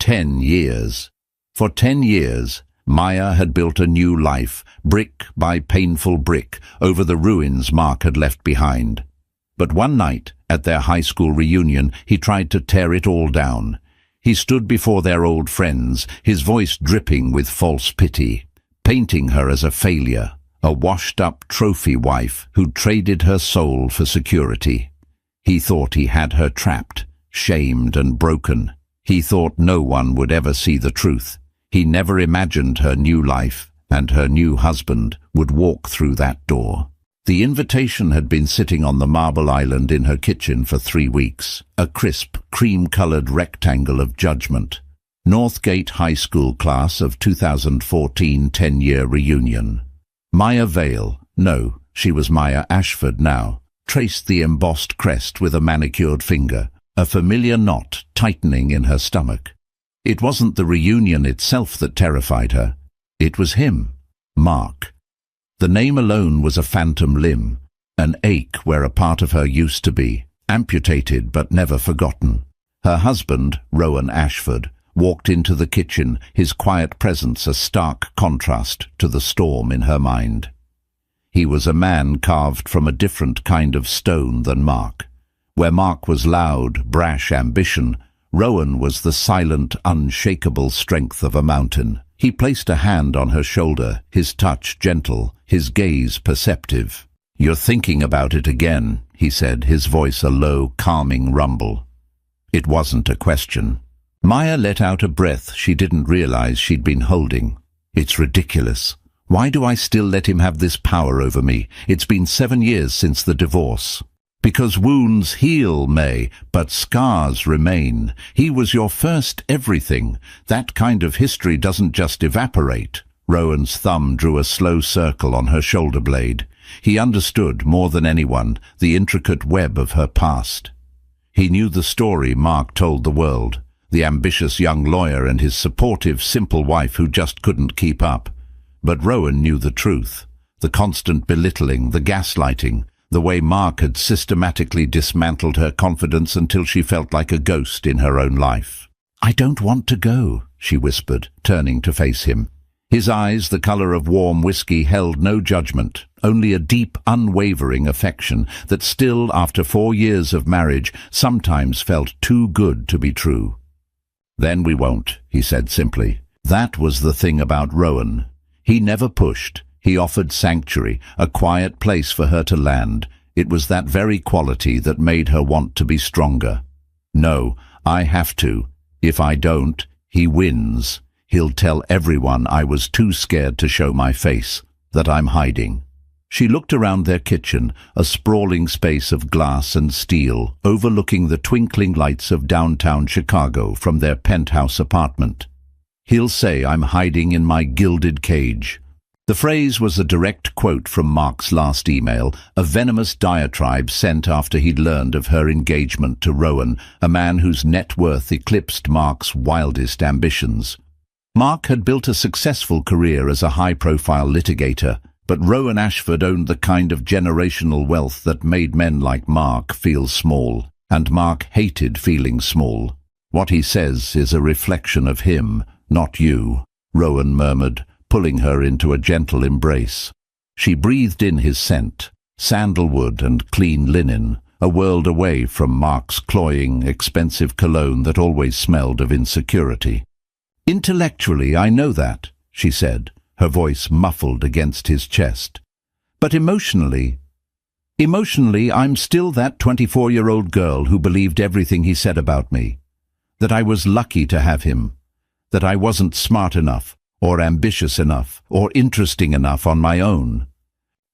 10 years. For 10 years, Maya had built a new life, brick by painful brick, over the ruins Mark had left behind. But one night, at their high school reunion, he tried to tear it all down. He stood before their old friends, his voice dripping with false pity, painting her as a failure, a washed-up trophy wife who'd traded her soul for security. He thought he had her trapped, shamed and broken. He thought no one would ever see the truth. He never imagined her new life and her new husband would walk through that door. The invitation had been sitting on the marble island in her kitchen for 3 weeks, a crisp, cream-colored rectangle of judgment. Northgate High School class of 2014 10-year reunion. Maya Vale, no, she was Maya Ashford now, traced the embossed crest with a manicured finger, a familiar knot tightening in her stomach. It wasn't the reunion itself that terrified her. It was him, Mark. The name alone was a phantom limb, an ache where a part of her used to be, amputated but never forgotten. Her husband, Rowan Ashford, walked into the kitchen, his quiet presence a stark contrast to the storm in her mind. He was a man carved from a different kind of stone than Mark. Where Mark was loud, brash ambition, Rowan was the silent, unshakable strength of a mountain. He placed a hand on her shoulder, his touch gentle, his gaze perceptive. "You're thinking about it again," he said, his voice a low, calming rumble. It wasn't a question. Maya let out a breath she didn't realize she'd been holding. "It's ridiculous. Why do I still let him have this power over me? It's been 7 years since the divorce." "Because wounds heal, May, but scars remain. He was your first everything. That kind of history doesn't just evaporate." Rowan's thumb drew a slow circle on her shoulder blade. He understood, more than anyone, the intricate web of her past. He knew the story Mark told the world, the ambitious young lawyer and his supportive, simple wife who just couldn't keep up. But Rowan knew the truth, the constant belittling, the gaslighting, the way Mark had systematically dismantled her confidence until she felt like a ghost in her own life. "I don't want to go," she whispered, turning to face him. His eyes, the color of warm whiskey, held no judgment, only a deep, unwavering affection that still, after 4 years of marriage, sometimes felt too good to be true. "Then we won't," he said simply. That was the thing about Rowan. He never pushed. He offered sanctuary, a quiet place for her to land. It was that very quality that made her want to be stronger. "No, I have to. If I don't, he wins. He'll tell everyone I was too scared to show my face, that I'm hiding." She looked around their kitchen, a sprawling space of glass and steel, overlooking the twinkling lights of downtown Chicago from their penthouse apartment. "He'll say I'm hiding in my gilded cage." The phrase was a direct quote from Mark's last email, a venomous diatribe sent after he'd learned of her engagement to Rowan, a man whose net worth eclipsed Mark's wildest ambitions. Mark had built a successful career as a high-profile litigator, but Rowan Ashford owned the kind of generational wealth that made men like Mark feel small, and Mark hated feeling small. "What he says is a reflection of him, not you," Rowan murmured, pulling her into a gentle embrace. She breathed in his scent, sandalwood and clean linen, a world away from Mark's cloying, expensive cologne that always smelled of insecurity. "Intellectually, I know that," she said, her voice muffled against his chest. "But emotionally, I'm still that 24-year-old girl who believed everything he said about me. That I was lucky to have him. That I wasn't smart enough, or ambitious enough, or interesting enough on my own."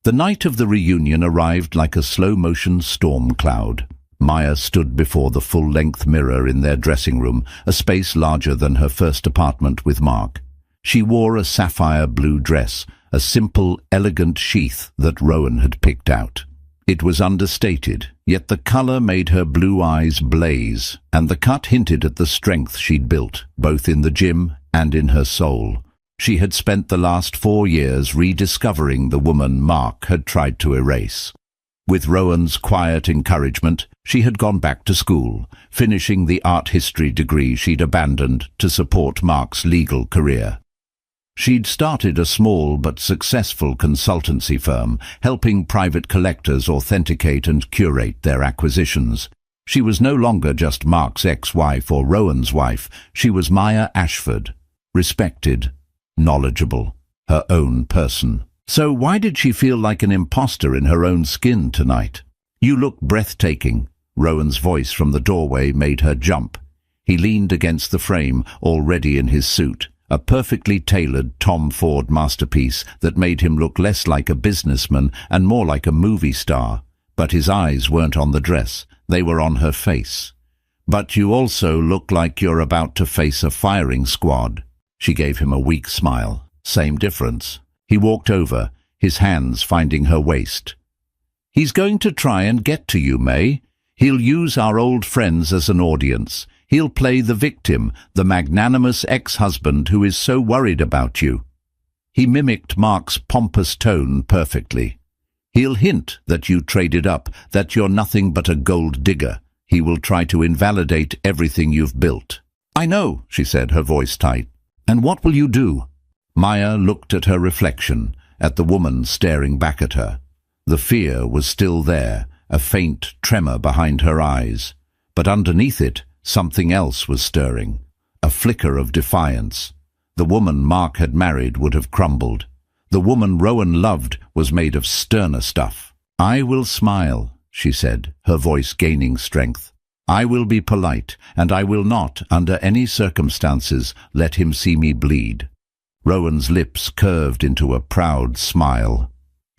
The night of the reunion arrived like a slow-motion storm cloud. Maya stood before the full-length mirror in their dressing room, a space larger than her first apartment with Mark. She wore a sapphire blue dress, a simple, elegant sheath that Rowan had picked out. It was understated, yet the color made her blue eyes blaze, and the cut hinted at the strength she'd built, both in the gym and in her soul. She had spent the last 4 years rediscovering the woman Mark had tried to erase. With Rowan's quiet encouragement, she had gone back to school, finishing the art history degree she'd abandoned to support Mark's legal career. She'd started a small but successful consultancy firm, helping private collectors authenticate and curate their acquisitions. She was no longer just Mark's ex-wife or Rowan's wife. She was Maya Ashford, respected, knowledgeable, her own person. So why did she feel like an imposter in her own skin tonight? "You look breathtaking." Rowan's voice from the doorway made her jump. He leaned against the frame, already in his suit, a perfectly tailored Tom Ford masterpiece that made him look less like a businessman and more like a movie star. But his eyes weren't on the dress, they were on her face. "But you also look like you're about to face a firing squad." She gave him a weak smile. Same difference. He walked over, his hands finding her waist. "He's going to try and get to you, May. He'll use our old friends as an audience. He'll play the victim, the magnanimous ex-husband who is so worried about you." He mimicked Mark's pompous tone perfectly. "He'll hint that you traded up, that you're nothing but a gold digger. He will try to invalidate everything you've built." "I know," she said, her voice tight. "And what will you do?" Maya looked at her reflection, at the woman staring back at her. The fear was still there, a faint tremor behind her eyes. But underneath it, something else was stirring, a flicker of defiance. The woman Mark had married would have crumbled. The woman Rowan loved was made of sterner stuff. "I will smile," she said, her voice gaining strength. "I will be polite, and I will not, under any circumstances, let him see me bleed." Rowan's lips curved into a proud smile.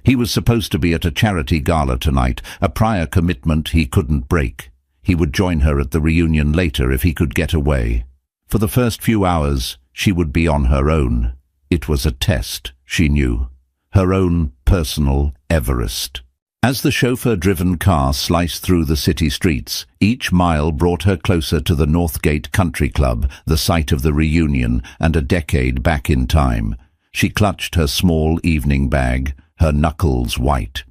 He was supposed to be at a charity gala tonight, a prior commitment he couldn't break. He would join her at the reunion later if he could get away. For the first few hours, she would be on her own. It was a test, she knew. Her own personal Everest. As the chauffeur-driven car sliced through the city streets, each mile brought her closer to the Northgate Country Club, the site of the reunion, and a decade back in time. She clutched her small evening bag, her knuckles white.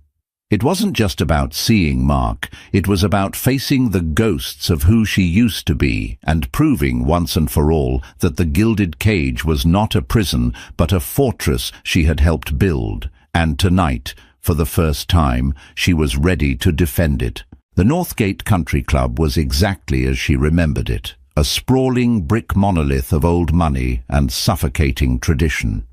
It wasn't just about seeing Mark, it was about facing the ghosts of who she used to be and proving once and for all that the gilded cage was not a prison but a fortress she had helped build. And tonight, for the first time, she was ready to defend it. The Northgate Country Club was exactly as she remembered it, a sprawling brick monolith of old money and suffocating tradition.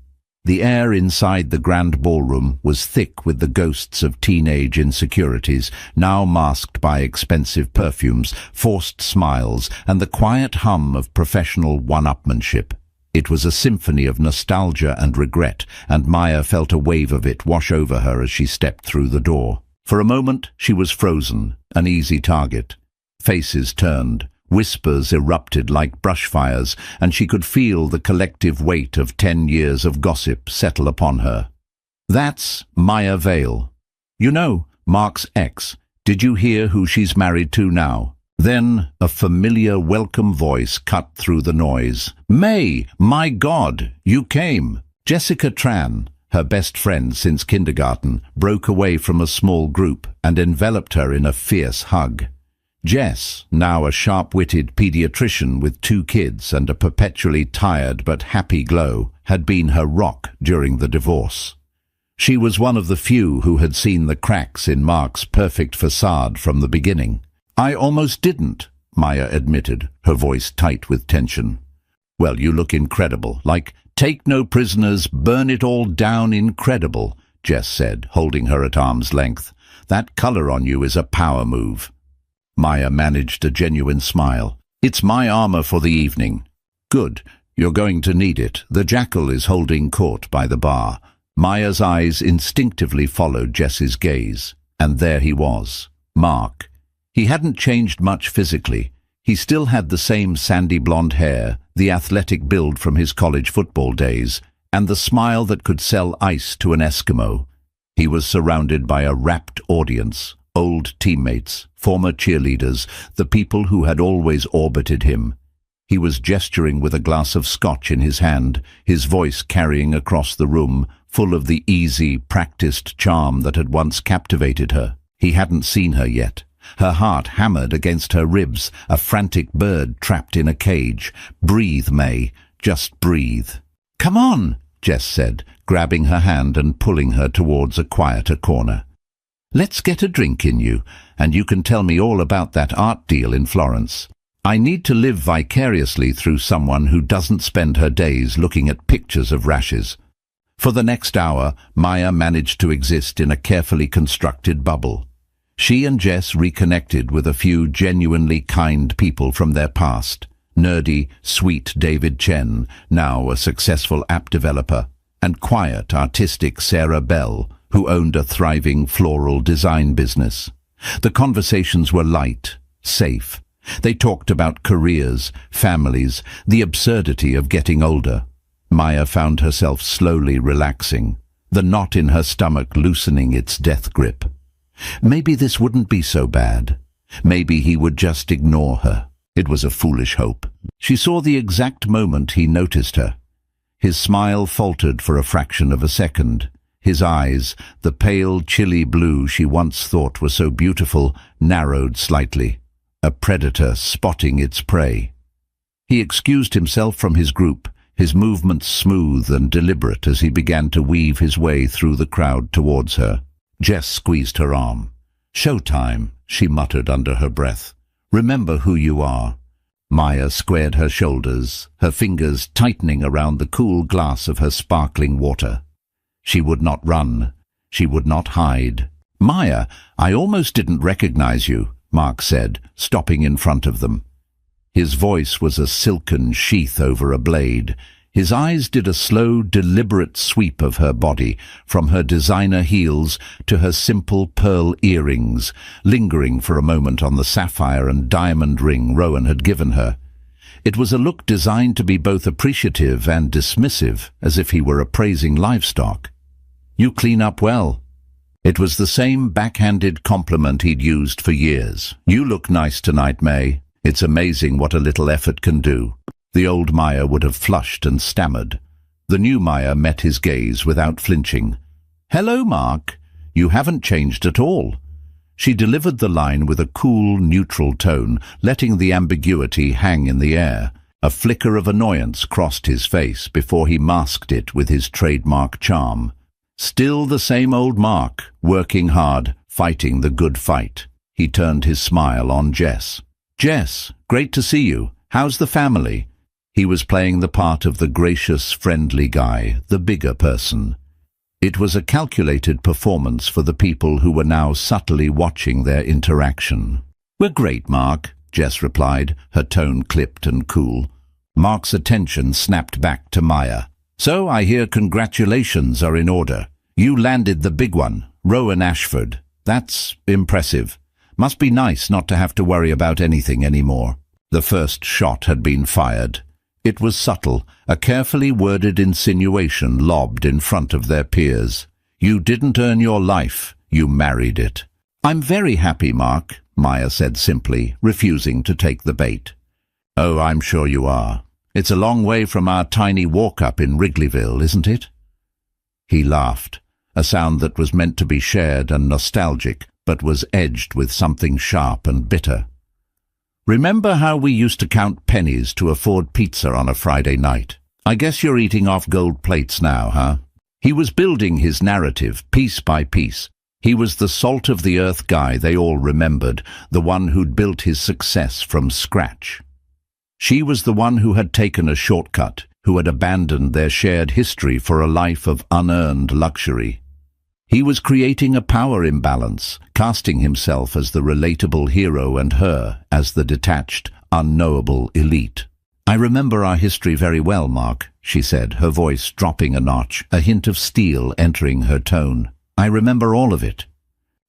The air inside the grand ballroom was thick with the ghosts of teenage insecurities, now masked by expensive perfumes, forced smiles, and the quiet hum of professional one-upmanship. It was a symphony of nostalgia and regret, and Maya felt a wave of it wash over her as she stepped through the door. For a moment, she was frozen, an easy target. Faces turned, whispers erupted like brushfires, and she could feel the collective weight of 10 years of gossip settle upon her. "That's Maya Vale. You know, Mark's ex. Did you hear who she's married to now?" Then a familiar welcome voice cut through the noise. "May, my God, you came!" Jessica Tran, her best friend since kindergarten, broke away from a small group and enveloped her in a fierce hug. Jess, now a sharp-witted pediatrician with 2 kids and a perpetually tired but happy glow, had been her rock during the divorce. She was one of the few who had seen the cracks in Mark's perfect facade from the beginning. "I almost didn't," Maya admitted, her voice tight with tension. "Well, you look incredible, like take no prisoners, burn it all down incredible," Jess said, holding her at arm's length. "That color on you is a power move." Maya managed a genuine smile. "It's my armor for the evening." "Good. You're going to need it. The jackal is holding court by the bar." Maya's eyes instinctively followed Jess's gaze. And there he was, Mark. He hadn't changed much physically. He still had the same sandy blonde hair, the athletic build from his college football days, and the smile that could sell ice to an Eskimo. He was surrounded by a rapt audience, old teammates, former cheerleaders, the people who had always orbited him. He was gesturing with a glass of scotch in his hand, his voice carrying across the room, full of the easy, practiced charm that had once captivated her. He hadn't seen her yet. Her heart hammered against her ribs, a frantic bird trapped in a cage. "Breathe, May. Just breathe." "Come on," Jess said, grabbing her hand and pulling her towards a quieter corner. "Let's get a drink in you, and you can tell me all about that art deal in Florence. I need to live vicariously through someone who doesn't spend her days looking at pictures of rashes." For the next hour, Maya managed to exist in a carefully constructed bubble. She and Jess reconnected with a few genuinely kind people from their past. Nerdy, sweet David Chen, now a successful app developer, and quiet, artistic Sarah Bell, who owned a thriving floral design business. The conversations were light, safe. They talked about careers, families, the absurdity of getting older. Maya found herself slowly relaxing, the knot in her stomach loosening its death grip. Maybe this wouldn't be so bad. Maybe he would just ignore her. It was a foolish hope. She saw the exact moment he noticed her. His smile faltered for a fraction of a second. His eyes, the pale, chilly blue she once thought were so beautiful, narrowed slightly. A predator spotting its prey. He excused himself from his group, his movements smooth and deliberate as he began to weave his way through the crowd towards her. Jess squeezed her arm. "Showtime," she muttered under her breath. "Remember who you are." Maya squared her shoulders, her fingers tightening around the cool glass of her sparkling water. She would not run. She would not hide. "Maya, I almost didn't recognize you," Mark said, stopping in front of them. His voice was a silken sheath over a blade. His eyes did a slow, deliberate sweep of her body, from her designer heels to her simple pearl earrings, lingering for a moment on the sapphire and diamond ring Rowan had given her. It was a look designed to be both appreciative and dismissive, as if he were appraising livestock. "You clean up well." It was the same backhanded compliment he'd used for years. "You look nice tonight, May. It's amazing what a little effort can do." The old Maya would have flushed and stammered. The new Maya met his gaze without flinching. "Hello, Mark. You haven't changed at all." She delivered the line with a cool, neutral tone, letting the ambiguity hang in the air. A flicker of annoyance crossed his face before he masked it with his trademark charm. Still the same old Mark, working hard, fighting the good fight. He turned his smile on Jess. "Jess, great to see you. How's the family?" He was playing the part of the gracious, friendly guy, the bigger person. It was a calculated performance for the people who were now subtly watching their interaction. "We're great, Mark," Jess replied, her tone clipped and cool. Mark's attention snapped back to Maya. "So I hear congratulations are in order. You landed the big one, Rowan Ashford. That's impressive. Must be nice not to have to worry about anything anymore." The first shot had been fired. It was subtle, a carefully worded insinuation lobbed in front of their peers. "You didn't earn your life, you married it." "I'm very happy, Mark," Maya said simply, refusing to take the bait. "Oh, I'm sure you are. It's a long way from our tiny walk-up in Wrigleyville, isn't it?" He laughed, a sound that was meant to be shared and nostalgic, but was edged with something sharp and bitter. "Remember how we used to count pennies to afford pizza on a Friday night? I guess you're eating off gold plates now, huh?" He was building his narrative, piece by piece. He was the salt-of-the-earth guy they all remembered, the one who'd built his success from scratch. She was the one who had taken a shortcut, who had abandoned their shared history for a life of unearned luxury. He was creating a power imbalance, casting himself as the relatable hero and her as the detached, unknowable elite. "I remember our history very well, Mark," she said, her voice dropping a notch, a hint of steel entering her tone. "I remember all of it."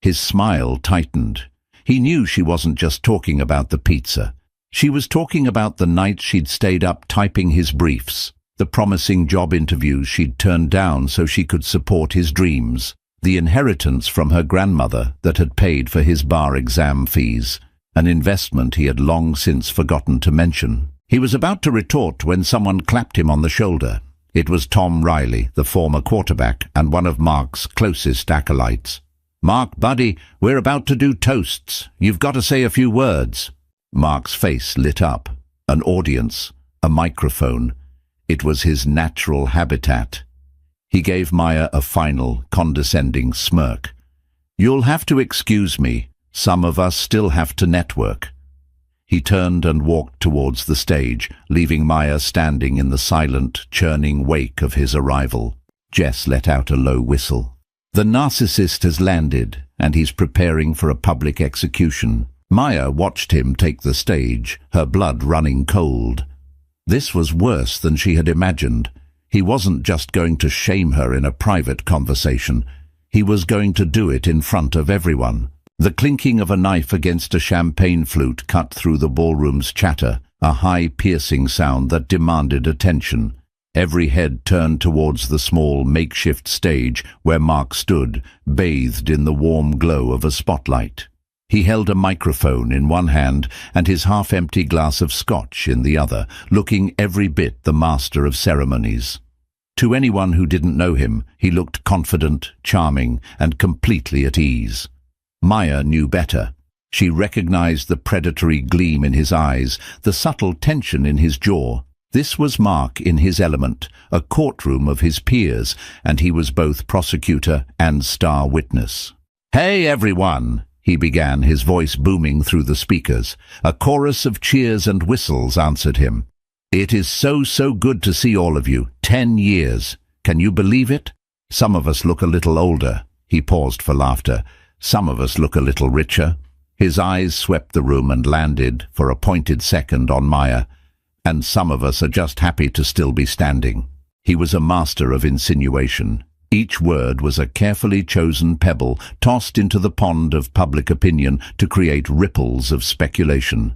His smile tightened. He knew she wasn't just talking about the pizza. She was talking about the nights she'd stayed up typing his briefs, the promising job interviews she'd turned down so she could support his dreams, the inheritance from her grandmother that had paid for his bar exam fees, an investment he had long since forgotten to mention. He was about to retort when someone clapped him on the shoulder. It was Tom Riley, the former quarterback and one of Mark's closest acolytes. "Mark, buddy, we're about to do toasts. You've got to say a few words." Mark's face lit up. An audience, a microphone. It was his natural habitat. He gave Maya a final, condescending smirk. "You'll have to excuse me. Some of us still have to network." He turned and walked towards the stage, leaving Maya standing in the silent, churning wake of his arrival. Jess let out a low whistle. The narcissist has landed, and he's preparing for a public execution. Maya watched him take the stage, her blood running cold. This was worse than she had imagined. He wasn't just going to shame her in a private conversation. He was going to do it in front of everyone. The clinking of a knife against a champagne flute cut through the ballroom's chatter, a high, piercing sound that demanded attention. Every head turned towards the small, makeshift stage where Mark stood, bathed in the warm glow of a spotlight. He held a microphone in one hand and his half-empty glass of scotch in the other, looking every bit the master of ceremonies. To anyone who didn't know him, he looked confident, charming, and completely at ease. Maya knew better. She recognized the predatory gleam in his eyes, the subtle tension in his jaw. This was Mark in his element, a courtroom of his peers, and he was both prosecutor and star witness. "Hey, everyone!" he began, his voice booming through the speakers. A chorus of cheers and whistles answered him. "It is so good to see all of you. 10 years. Can you believe it? Some of us look a little older." He paused for laughter. "Some of us look a little richer." His eyes swept the room and landed, for a pointed second, on Maya. "And some of us are just happy to still be standing." He was a master of insinuation. Each word was a carefully chosen pebble tossed into the pond of public opinion to create ripples of speculation.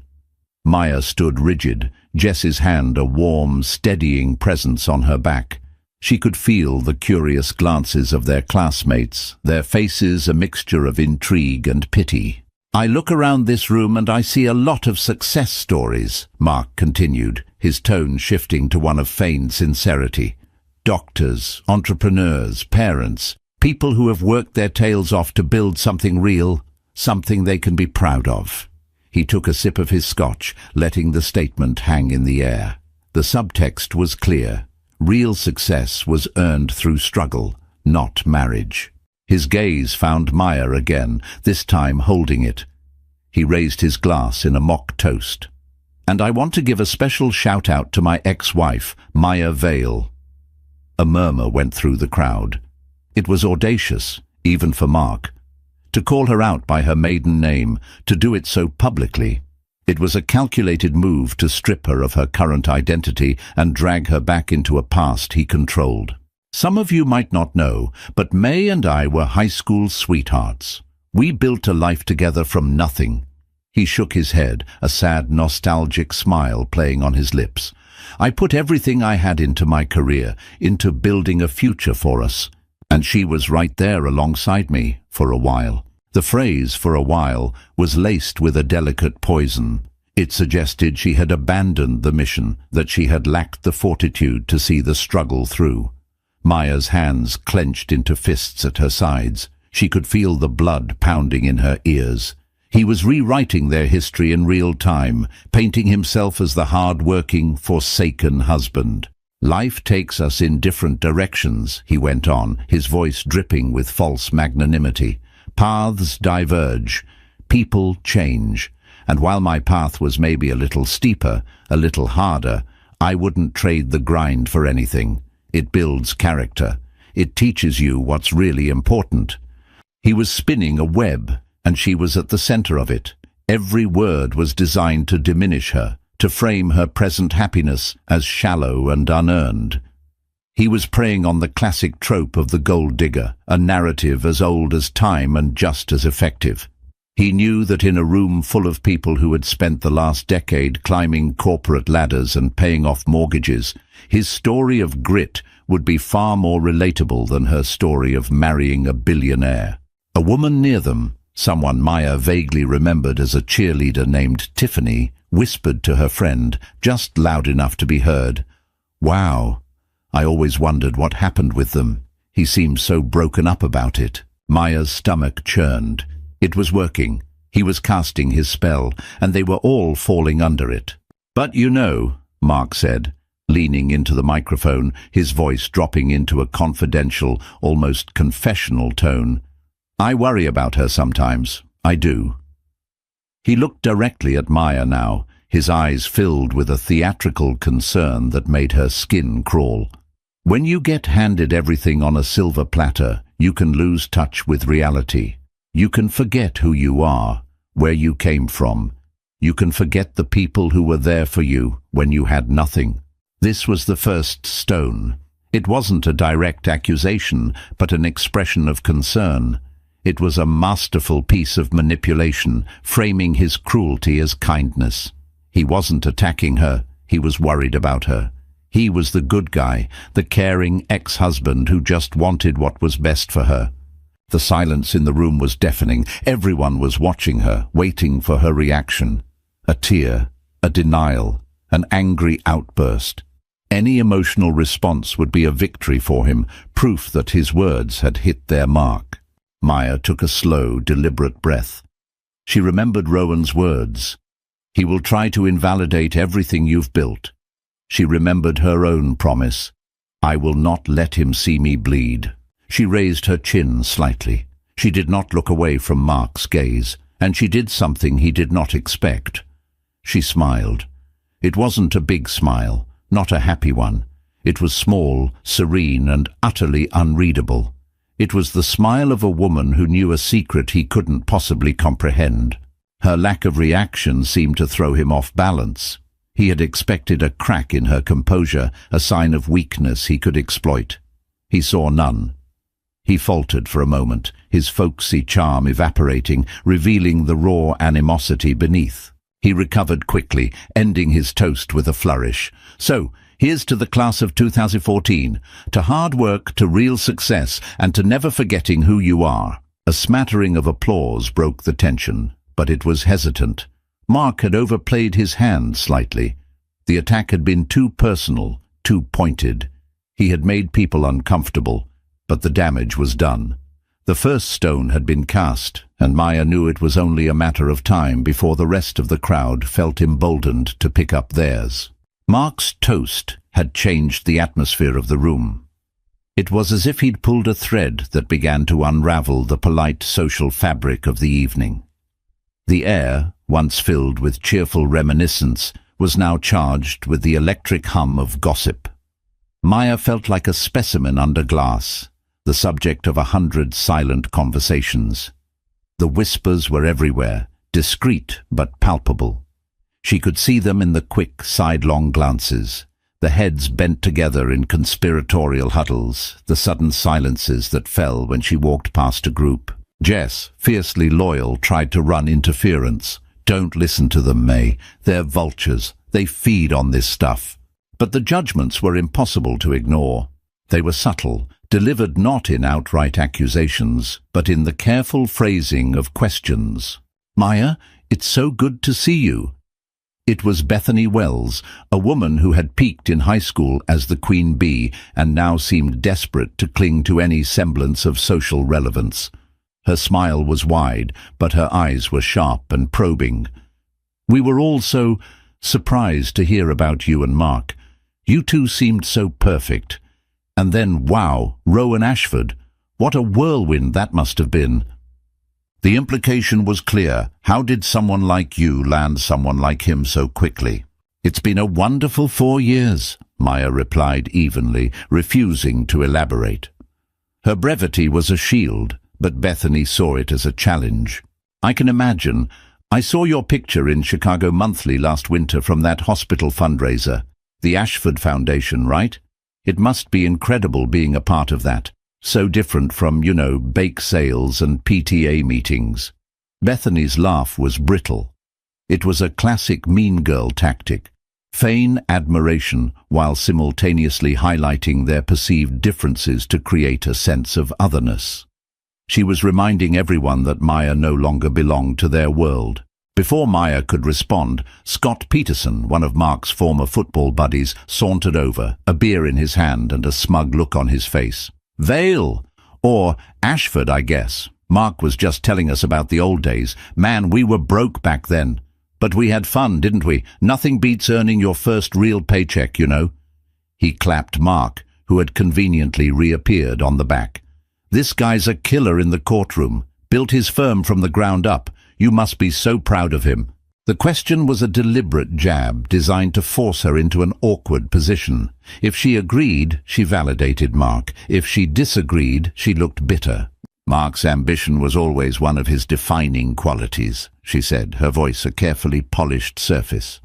Maya stood rigid, Jess's hand a warm, steadying presence on her back. She could feel the curious glances of their classmates, their faces a mixture of intrigue and pity. "I look around this room and I see a lot of success stories," Mark continued, his tone shifting to one of feigned sincerity. "Doctors, entrepreneurs, parents, people who have worked their tails off to build something real, something they can be proud of." He took a sip of his scotch, letting the statement hang in the air. The subtext was clear. Real success was earned through struggle, not marriage. His gaze found Maya again, this time holding it. He raised his glass in a mock toast. "And I want to give a special shout-out to my ex-wife, Maya Vale." A murmur went through the crowd. It was audacious, even for Mark. To call her out by her maiden name, to do it so publicly. It was a calculated move to strip her of her current identity and drag her back into a past he controlled. "Some of you might not know, but May and I were high school sweethearts. We built a life together from nothing." He shook his head, a sad, nostalgic smile playing on his lips. "I put everything I had into my career, into building a future for us. And she was right there alongside me, for a while." The phrase, "for a while," was laced with a delicate poison. It suggested she had abandoned the mission, that she had lacked the fortitude to see the struggle through. Maya's hands clenched into fists at her sides. She could feel the blood pounding in her ears. He was rewriting their history in real time, painting himself as the hard-working, forsaken husband. "Life takes us in different directions," he went on, his voice dripping with false magnanimity. "Paths diverge. People change. And while my path was maybe a little steeper, a little harder, I wouldn't trade the grind for anything. It builds character. It teaches you what's really important." He was spinning a web, and she was at the center of it. Every word was designed to diminish her, to frame her present happiness as shallow and unearned. He was preying on the classic trope of the gold digger, a narrative as old as time and just as effective. He knew that in a room full of people who had spent the last decade climbing corporate ladders and paying off mortgages, his story of grit would be far more relatable than her story of marrying a billionaire. A woman near them, someone Maya vaguely remembered as a cheerleader named Tiffany, whispered to her friend, just loud enough to be heard, "Wow, I always wondered what happened with them. He seemed so broken up about it." Maya's stomach churned. It was working. He was casting his spell, and they were all falling under it. "But you know," Mark said, leaning into the microphone, his voice dropping into a confidential, almost confessional tone, "I worry about her sometimes. I do." He looked directly at Maya now, his eyes filled with a theatrical concern that made her skin crawl. "When you get handed everything on a silver platter, you can lose touch with reality. You can forget who you are, where you came from. You can forget the people who were there for you when you had nothing." This was the first stone. It wasn't a direct accusation, but an expression of concern. It was a masterful piece of manipulation, framing his cruelty as kindness. He wasn't attacking her, he was worried about her. He was the good guy, the caring ex-husband who just wanted what was best for her. The silence in the room was deafening. Everyone was watching her, waiting for her reaction. A tear, a denial, an angry outburst. Any emotional response would be a victory for him, proof that his words had hit their mark. Maya took a slow, deliberate breath. She remembered Rowan's words. "He will try to invalidate everything you've built." She remembered her own promise. "I will not let him see me bleed." She raised her chin slightly. She did not look away from Mark's gaze, and she did something he did not expect. She smiled. It wasn't a big smile, not a happy one. It was small, serene, and utterly unreadable. It was the smile of a woman who knew a secret he couldn't possibly comprehend. Her lack of reaction seemed to throw him off balance. He had expected a crack in her composure, a sign of weakness he could exploit. He saw none. He faltered for a moment, his folksy charm evaporating, revealing the raw animosity beneath. He recovered quickly, ending his toast with a flourish. "So, here's to the class of 2014, to hard work, to real success, and to never forgetting who you are." A smattering of applause broke the tension, but it was hesitant. Mark had overplayed his hand slightly. The attack had been too personal, too pointed. He had made people uncomfortable, but the damage was done. The first stone had been cast, and Maya knew it was only a matter of time before the rest of the crowd felt emboldened to pick up theirs. Mark's toast had changed the atmosphere of the room. It was as if he'd pulled a thread that began to unravel the polite social fabric of the evening. The air, once filled with cheerful reminiscence, was now charged with the electric hum of gossip. Maya felt like a specimen under glass, the subject of 100 silent conversations. The whispers were everywhere, discreet but palpable. She could see them in the quick, sidelong glances, the heads bent together in conspiratorial huddles, the sudden silences that fell when she walked past a group. Jess, fiercely loyal, tried to run interference. "Don't listen to them, May. They're vultures. They feed on this stuff." But the judgments were impossible to ignore. They were subtle, delivered not in outright accusations, but in the careful phrasing of questions. "Maya, it's so good to see you." It was Bethany Wells, a woman who had peaked in high school as the queen bee and now seemed desperate to cling to any semblance of social relevance. Her smile was wide, but her eyes were sharp and probing. "We were all so surprised to hear about you and Mark. You two seemed so perfect. And then, wow, Rowan Ashford. What a whirlwind that must have been." The implication was clear. How did someone like you land someone like him so quickly? "It's been a wonderful 4 years," Maya replied evenly, refusing to elaborate. Her brevity was a shield, but Bethany saw it as a challenge. "I can imagine. I saw your picture in Chicago Monthly last winter from that hospital fundraiser. The Ashford Foundation, right? It must be incredible being a part of that. So different from, bake sales and PTA meetings." Bethany's laugh was brittle. It was a classic mean girl tactic. Feign admiration while simultaneously highlighting their perceived differences to create a sense of otherness. She was reminding everyone that Maya no longer belonged to their world. Before Maya could respond, Scott Peterson, one of Mark's former football buddies, sauntered over, a beer in his hand and a smug look on his face. "Vale! Or Ashford, I guess. Mark was just telling us about the old days. Man, we were broke back then. But we had fun, didn't we? Nothing beats earning your first real paycheck, you know. He clapped Mark, who had conveniently reappeared on the back. This guy's a killer in the courtroom. Built his firm from the ground up. You must be so proud of him. The question was a deliberate jab designed to force her into an awkward position. If she agreed, she validated Mark. If she disagreed, she looked bitter. Mark's ambition was always one of his defining qualities, she said, her voice a carefully polished surface.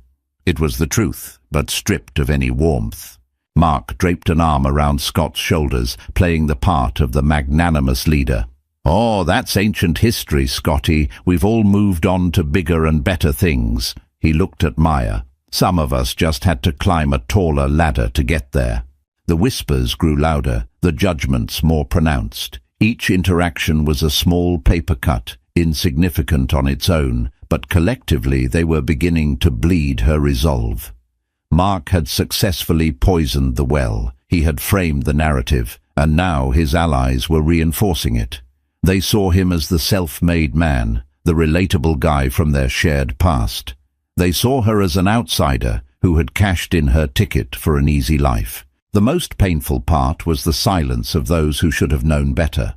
It was the truth, but stripped of any warmth. Mark draped an arm around Scott's shoulders, playing the part of the magnanimous leader. "Oh, that's ancient history, Scotty. We've all moved on to bigger and better things." He looked at Maya. "Some of us just had to climb a taller ladder to get there." The whispers grew louder, the judgments more pronounced. Each interaction was a small paper cut, insignificant on its own, but collectively they were beginning to bleed her resolve. Mark had successfully poisoned the well. He had framed the narrative, and now his allies were reinforcing it. They saw him as the self-made man, the relatable guy from their shared past. They saw her as an outsider who had cashed in her ticket for an easy life. The most painful part was the silence of those who should have known better.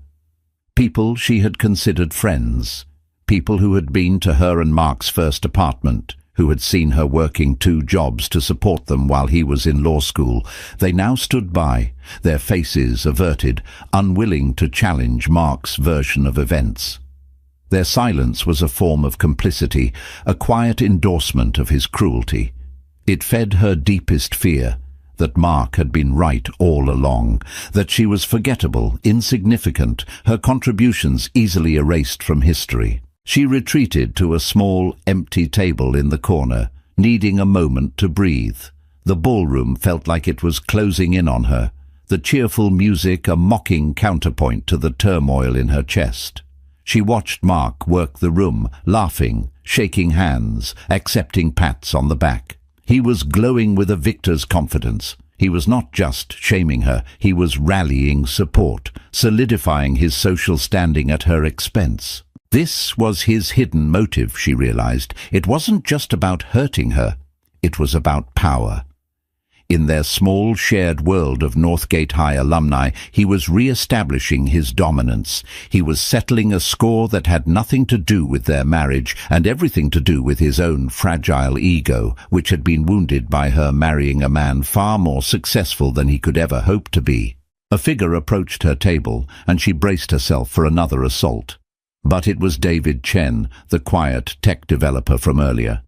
People she had considered friends, people who had been to her and Mark's first apartment, who had seen her working 2 jobs to support them while he was in law school. They now stood by, their faces averted, unwilling to challenge Mark's version of events. Their silence was a form of complicity, a quiet endorsement of his cruelty. It fed her deepest fear, that Mark had been right all along, that she was forgettable, insignificant, her contributions easily erased from history. She retreated to a small, empty table in the corner, needing a moment to breathe. The ballroom felt like it was closing in on her, the cheerful music a mocking counterpoint to the turmoil in her chest. She watched Mark work the room, laughing, shaking hands, accepting pats on the back. He was glowing with a victor's confidence. He was not just shaming her, he was rallying support, solidifying his social standing at her expense. This was his hidden motive, she realized. It wasn't just about hurting her, it was about power. In their small shared world of Northgate High alumni, he was re-establishing his dominance. He was settling a score that had nothing to do with their marriage and everything to do with his own fragile ego, which had been wounded by her marrying a man far more successful than he could ever hope to be. A figure approached her table, and she braced herself for another assault. But it was David Chen, the quiet tech developer from earlier.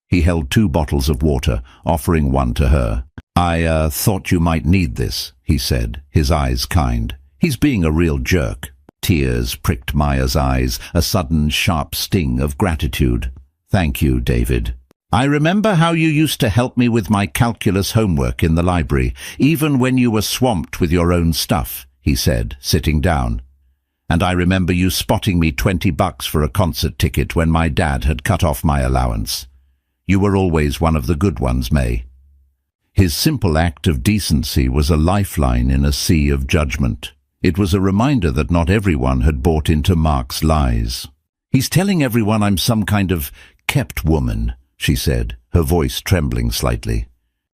He held 2 bottles of water, offering one to her. I thought you might need this," he said, his eyes kind. "He's being a real jerk." Tears pricked Maya's eyes, a sudden sharp sting of gratitude. "Thank you, David. I remember how you used to help me with my calculus homework in the library, even when you were swamped with your own stuff," he said, sitting down. "And I remember you spotting me $20 for a concert ticket when my dad had cut off my allowance. You were always one of the good ones, May." His simple act of decency was a lifeline in a sea of judgment. It was a reminder that not everyone had bought into Mark's lies. "He's telling everyone I'm some kind of kept woman," she said, her voice trembling slightly.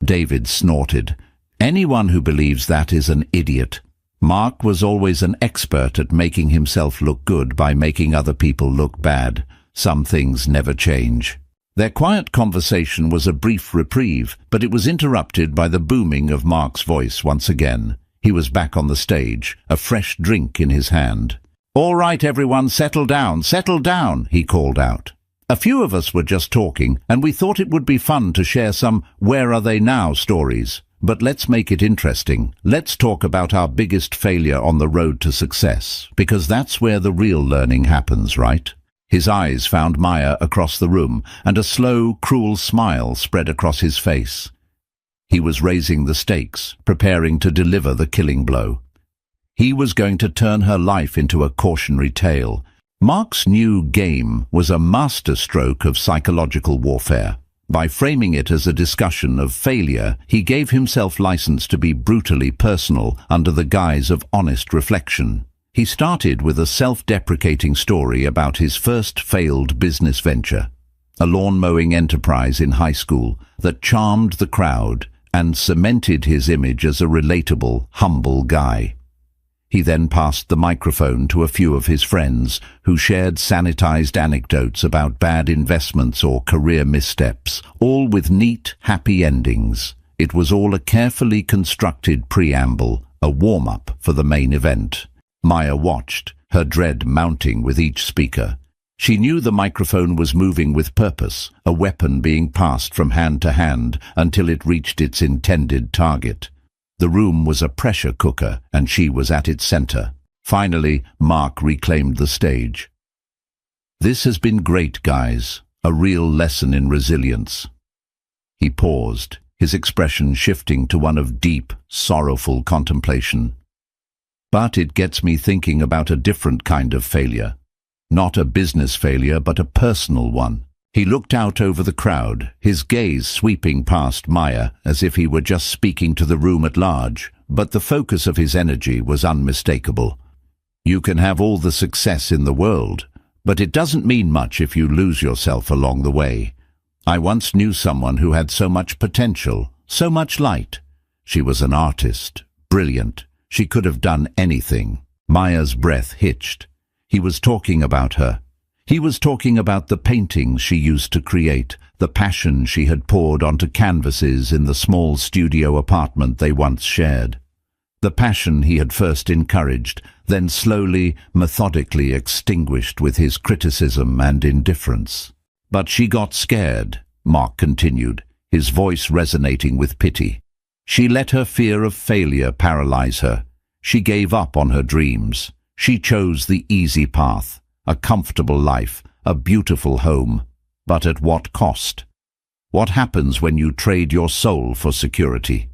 David snorted. "Anyone who believes that is an idiot." Mark was always an expert at making himself look good by making other people look bad. Some things never change. Their quiet conversation was a brief reprieve, but it was interrupted by the booming of Mark's voice once again. He was back on the stage, a fresh drink in his hand. "All right, everyone, settle down, he called out. "A few of us were just talking, and we thought it would be fun to share some where are they now stories. But let's make it interesting. Let's talk about our biggest failure on the road to success, because that's where the real learning happens, right?" His eyes found Maya across the room, and a slow, cruel smile spread across his face. He was raising the stakes, preparing to deliver the killing blow. He was going to turn her life into a cautionary tale. Mark's new game was a masterstroke of psychological warfare. By framing it as a discussion of failure, he gave himself license to be brutally personal under the guise of honest reflection. He started with a self-deprecating story about his first failed business venture, a lawn-mowing enterprise in high school that charmed the crowd and cemented his image as a relatable, humble guy. He then passed the microphone to a few of his friends who shared sanitized anecdotes about bad investments or career missteps, all with neat, happy endings. It was all a carefully constructed preamble, a warm-up for the main event. Maya watched, her dread mounting with each speaker. She knew the microphone was moving with purpose, a weapon being passed from hand to hand until it reached its intended target. The room was a pressure cooker, and she was at its center. Finally, Mark reclaimed the stage. "This has been great, guys. A real lesson in resilience." He paused, his expression shifting to one of deep, sorrowful contemplation. "But it gets me thinking about a different kind of failure. Not a business failure, but a personal one." He looked out over the crowd, his gaze sweeping past Maya as if he were just speaking to the room at large, but the focus of his energy was unmistakable. "You can have all the success in the world, but it doesn't mean much if you lose yourself along the way. I once knew someone who had so much potential, so much light. She was an artist, brilliant. She could have done anything." Maya's breath hitched. He was talking about her. He was talking about the paintings she used to create, the passion she had poured onto canvases in the small studio apartment they once shared. The passion he had first encouraged, then slowly, methodically extinguished with his criticism and indifference. "But she got scared," Mark continued, his voice resonating with pity. "She let her fear of failure paralyze her. She gave up on her dreams. She chose the easy path. A comfortable life, a beautiful home. But at what cost? What happens when you trade your soul for security?"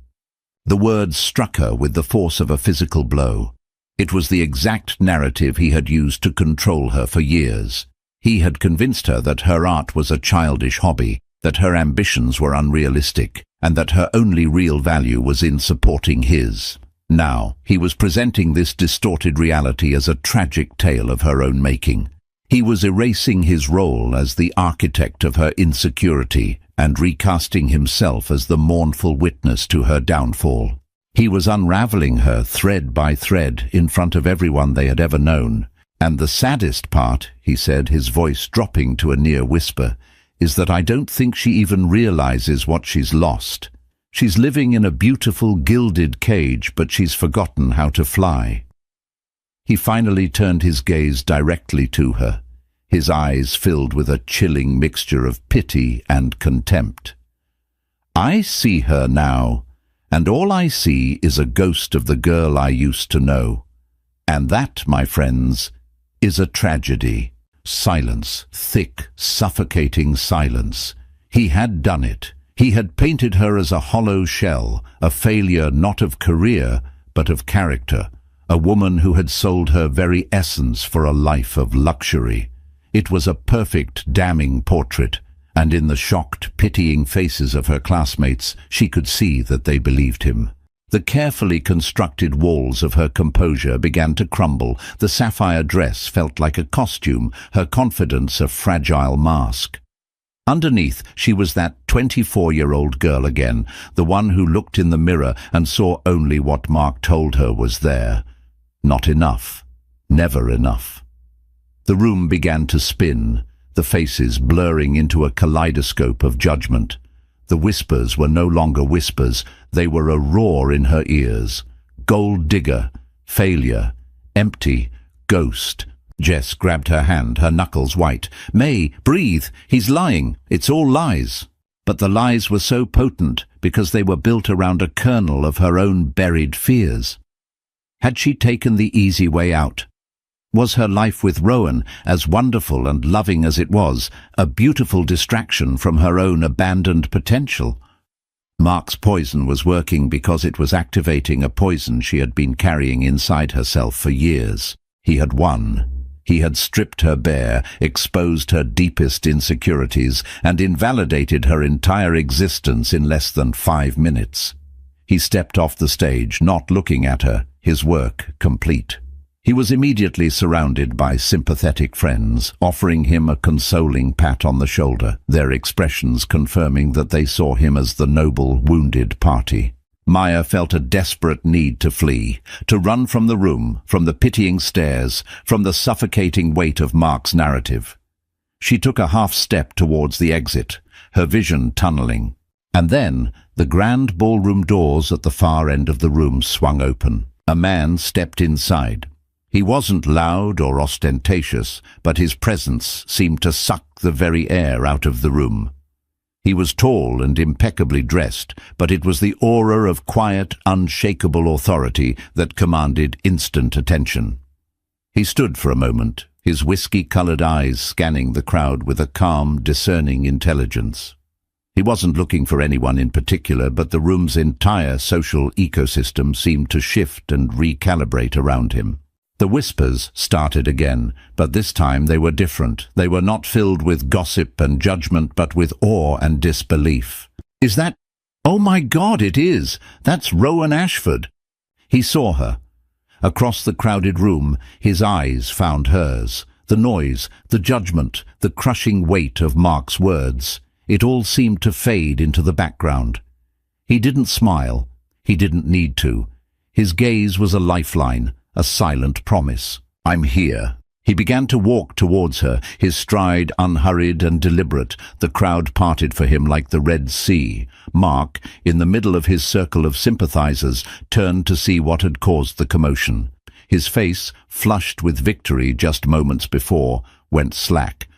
The words struck her with the force of a physical blow. It was the exact narrative he had used to control her for years. He had convinced her that her art was a childish hobby, that her ambitions were unrealistic, and that her only real value was in supporting his. Now, he was presenting this distorted reality as a tragic tale of her own making. He was erasing his role as the architect of her insecurity and recasting himself as the mournful witness to her downfall. He was unraveling her thread by thread in front of everyone they had ever known. "And the saddest part," he said, his voice dropping to a near whisper, "is that I don't think she even realizes what she's lost. She's living in a beautiful gilded cage, but she's forgotten how to fly." He finally turned his gaze directly to her, his eyes filled with a chilling mixture of pity and contempt. "I see her now, and all I see is a ghost of the girl I used to know. And that, my friends, is a tragedy." Silence, thick, suffocating silence. He had done it. He had painted her as a hollow shell, a failure not of career, but of character, a woman who had sold her very essence for a life of luxury. It was a perfect, damning portrait, and in the shocked, pitying faces of her classmates, she could see that they believed him. The carefully constructed walls of her composure began to crumble. The sapphire dress felt like a costume, her confidence a fragile mask. Underneath, she was that 24-year-old girl again, the one who looked in the mirror and saw only what Mark told her was there. Not enough. Never enough. The room began to spin, the faces blurring into a kaleidoscope of judgment. The whispers were no longer whispers, they were a roar in her ears. Gold digger, failure, empty, ghost. Jess grabbed her hand, her knuckles white. "May, breathe, he's lying, it's all lies." But the lies were so potent because they were built around a kernel of her own buried fears. Had she taken the easy way out? Was her life with Rowan, as wonderful and loving as it was, a beautiful distraction from her own abandoned potential? Mark's poison was working because it was activating a poison she had been carrying inside herself for years. He had won. He had stripped her bare, exposed her deepest insecurities, and invalidated her entire existence in less than 5 minutes. He stepped off the stage, not looking at her, his work complete. He was immediately surrounded by sympathetic friends, offering him a consoling pat on the shoulder, their expressions confirming that they saw him as the noble, wounded party. Maya felt a desperate need to flee, to run from the room, from the pitying stares, from the suffocating weight of Mark's narrative. She took a half step towards the exit, her vision tunneling. And then the grand ballroom doors at the far end of the room swung open. A man stepped inside. He wasn't loud or ostentatious, but his presence seemed to suck the very air out of the room. He was tall and impeccably dressed, but it was the aura of quiet, unshakable authority that commanded instant attention. He stood for a moment, his whiskey-colored eyes scanning the crowd with a calm, discerning intelligence. He wasn't looking for anyone in particular, but the room's entire social ecosystem seemed to shift and recalibrate around him. The whispers started again, but this time they were different. They were not filled with gossip and judgment, but with awe and disbelief. "Is that— Oh my God, it is! That's Rowan Ashford!" He saw her. Across the crowded room, his eyes found hers. The noise, the judgment, the crushing weight of Mark's words. It all seemed to fade into the background. He didn't smile. He didn't need to. His gaze was a lifeline. A silent promise. "I'm here." He began to walk towards her, his stride unhurried and deliberate. The crowd parted for him like the Red Sea. Mark, in the middle of his circle of sympathizers, turned to see what had caused the commotion. His face, flushed with victory just moments before, went slack.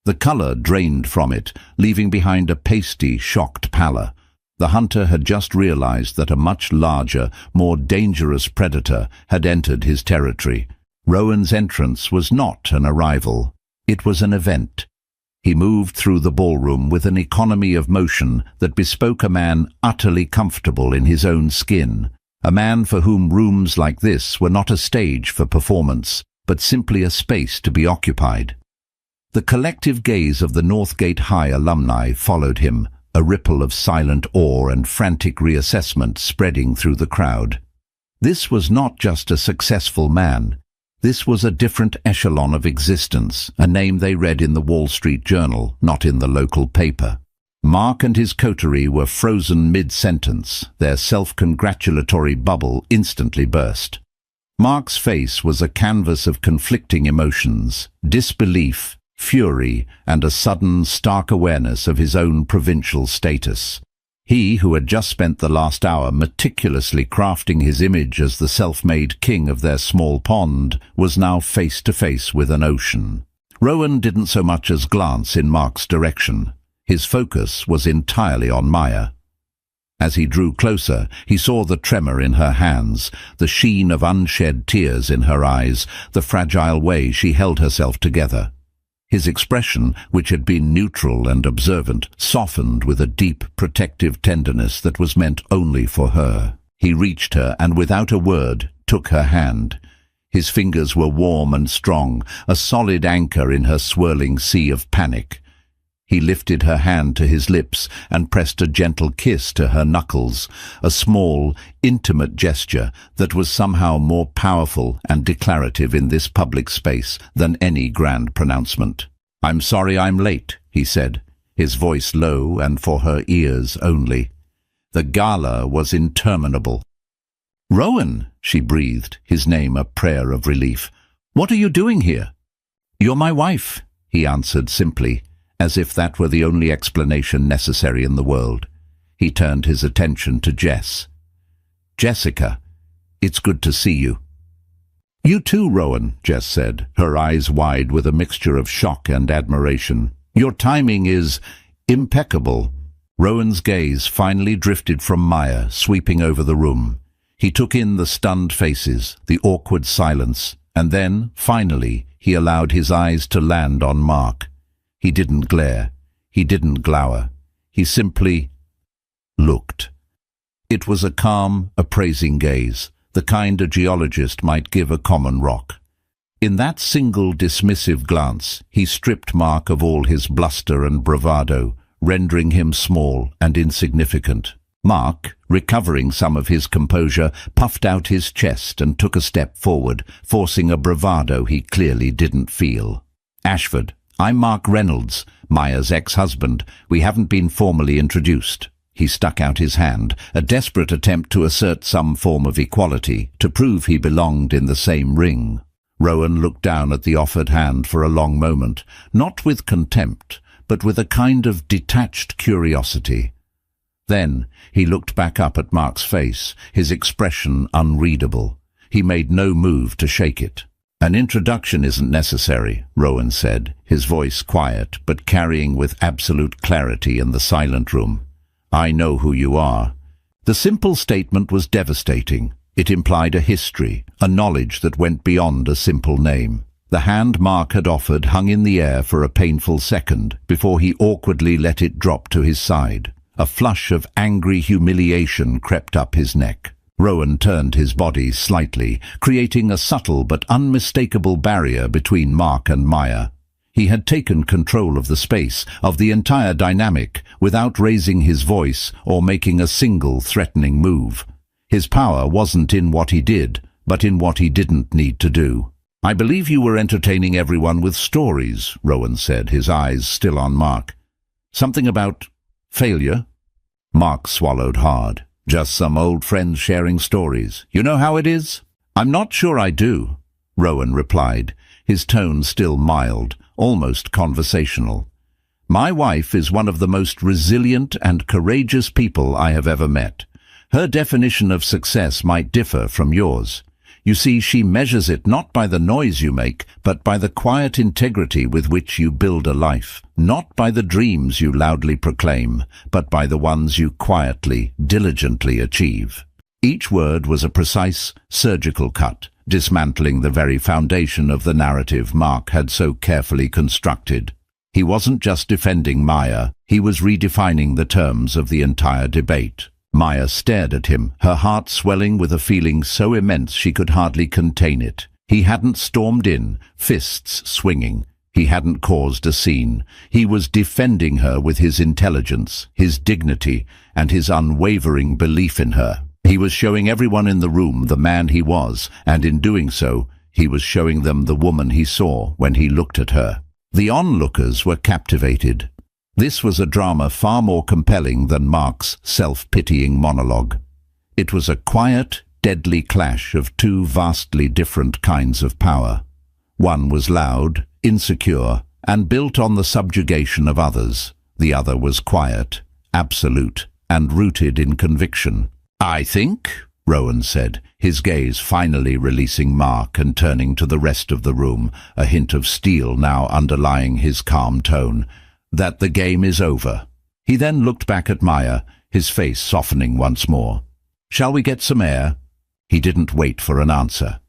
The color drained from it, leaving behind a pasty, shocked pallor. The hunter had just realized that a much larger, more dangerous predator had entered his territory. Rowan's entrance was not an arrival. It was an event. He moved through the ballroom with an economy of motion that bespoke a man utterly comfortable in his own skin, a man for whom rooms like this were not a stage for performance, but simply a space to be occupied. The collective gaze of the Northgate High alumni followed him, a ripple of silent awe and frantic reassessment spreading through the crowd. This was not just a successful man. This was a different echelon of existence, a name they read in the Wall Street Journal, not in the local paper. Mark and his coterie were frozen mid-sentence. Their self-congratulatory bubble instantly burst. Mark's face was a canvas of conflicting emotions, disbelief, fury, and a sudden, stark awareness of his own provincial status. He, who had just spent the last hour meticulously crafting his image as the self-made king of their small pond, was now face to face with an ocean. Rowan didn't so much as glance in Mark's direction. His focus was entirely on Maya. As he drew closer, he saw the tremor in her hands, the sheen of unshed tears in her eyes, the fragile way she held herself together. His expression, which had been neutral and observant, softened with a deep, protective tenderness that was meant only for her. He reached her and, without a word, took her hand. His fingers were warm and strong, a solid anchor in her swirling sea of panic. He lifted her hand to his lips and pressed a gentle kiss to her knuckles, a small, intimate gesture that was somehow more powerful and declarative in this public space than any grand pronouncement. "I'm sorry I'm late," he said, his voice low and for her ears only. The gala was interminable. "Rowan," she breathed, his name a prayer of relief. "What are you doing here?" "You're my wife," he answered simply, as if that were the only explanation necessary in the world. He turned his attention to Jess. "Jessica, it's good to see you." "You too, Rowan," Jess said, her eyes wide with a mixture of shock and admiration. "Your timing is impeccable." Rowan's gaze finally drifted from Maya, sweeping over the room. He took in the stunned faces, the awkward silence, and then, finally, he allowed his eyes to land on Mark. He didn't glare. He didn't glower. He simply looked. It was a calm, appraising gaze, the kind a geologist might give a common rock. In that single dismissive glance, he stripped Mark of all his bluster and bravado, rendering him small and insignificant. Mark, recovering some of his composure, puffed out his chest and took a step forward, forcing a bravado he clearly didn't feel. "Ashford, I'm Mark Reynolds, Maya's ex-husband. We haven't been formally introduced." He stuck out his hand, a desperate attempt to assert some form of equality, to prove he belonged in the same ring. Rowan looked down at the offered hand for a long moment, not with contempt, but with a kind of detached curiosity. Then he looked back up at Mark's face, his expression unreadable. He made no move to shake it. "An introduction isn't necessary," Rowan said, his voice quiet but carrying with absolute clarity in the silent room. "I know who you are." The simple statement was devastating. It implied a history, a knowledge that went beyond a simple name. The hand Mark had offered hung in the air for a painful second before he awkwardly let it drop to his side. A flush of angry humiliation crept up his neck. Rowan turned his body slightly, creating a subtle but unmistakable barrier between Mark and Maya. He had taken control of the space, of the entire dynamic, without raising his voice or making a single threatening move. His power wasn't in what he did, but in what he didn't need to do. "I believe you were entertaining everyone with stories," Rowan said, his eyes still on Mark. "Something about failure?" Mark swallowed hard. "Just some old friends sharing stories. You know how it is?" "I'm not sure I do," Rowan replied, his tone still mild, almost conversational. "My wife is one of the most resilient and courageous people I have ever met. Her definition of success might differ from yours. You see, she measures it not by the noise you make, but by the quiet integrity with which you build a life. Not by the dreams you loudly proclaim, but by the ones you quietly, diligently achieve." Each word was a precise, surgical cut, dismantling the very foundation of the narrative Mark had so carefully constructed. He wasn't just defending Maya, he was redefining the terms of the entire debate. Maya stared at him, her heart swelling with a feeling so immense she could hardly contain it. He hadn't stormed in, fists swinging. He hadn't caused a scene. He was defending her with his intelligence, his dignity, and his unwavering belief in her. He was showing everyone in the room the man he was, and in doing so, he was showing them the woman he saw when he looked at her. The onlookers were captivated. This was a drama far more compelling than Mark's self-pitying monologue. It was a quiet, deadly clash of two vastly different kinds of power. One was loud, insecure, and built on the subjugation of others. The other was quiet, absolute, and rooted in conviction. "I think," Rowan said, his gaze finally releasing Mark and turning to the rest of the room, a hint of steel now underlying his calm tone, "that the game is over." He then looked back at Maya, his face softening once more. "Shall we get some air?" He didn't wait for an answer.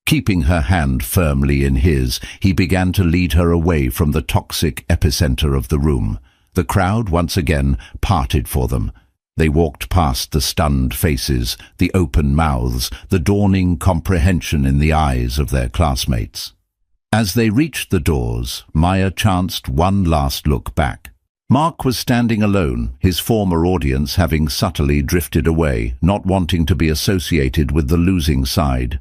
Keeping her hand firmly in his, he began to lead her away from the toxic epicenter of the room. The crowd once again parted for them. They walked past the stunned faces, the open mouths, the dawning comprehension in the eyes of their classmates. As they reached the doors, Maya chanced one last look back. Mark was standing alone, his former audience having subtly drifted away, not wanting to be associated with the losing side.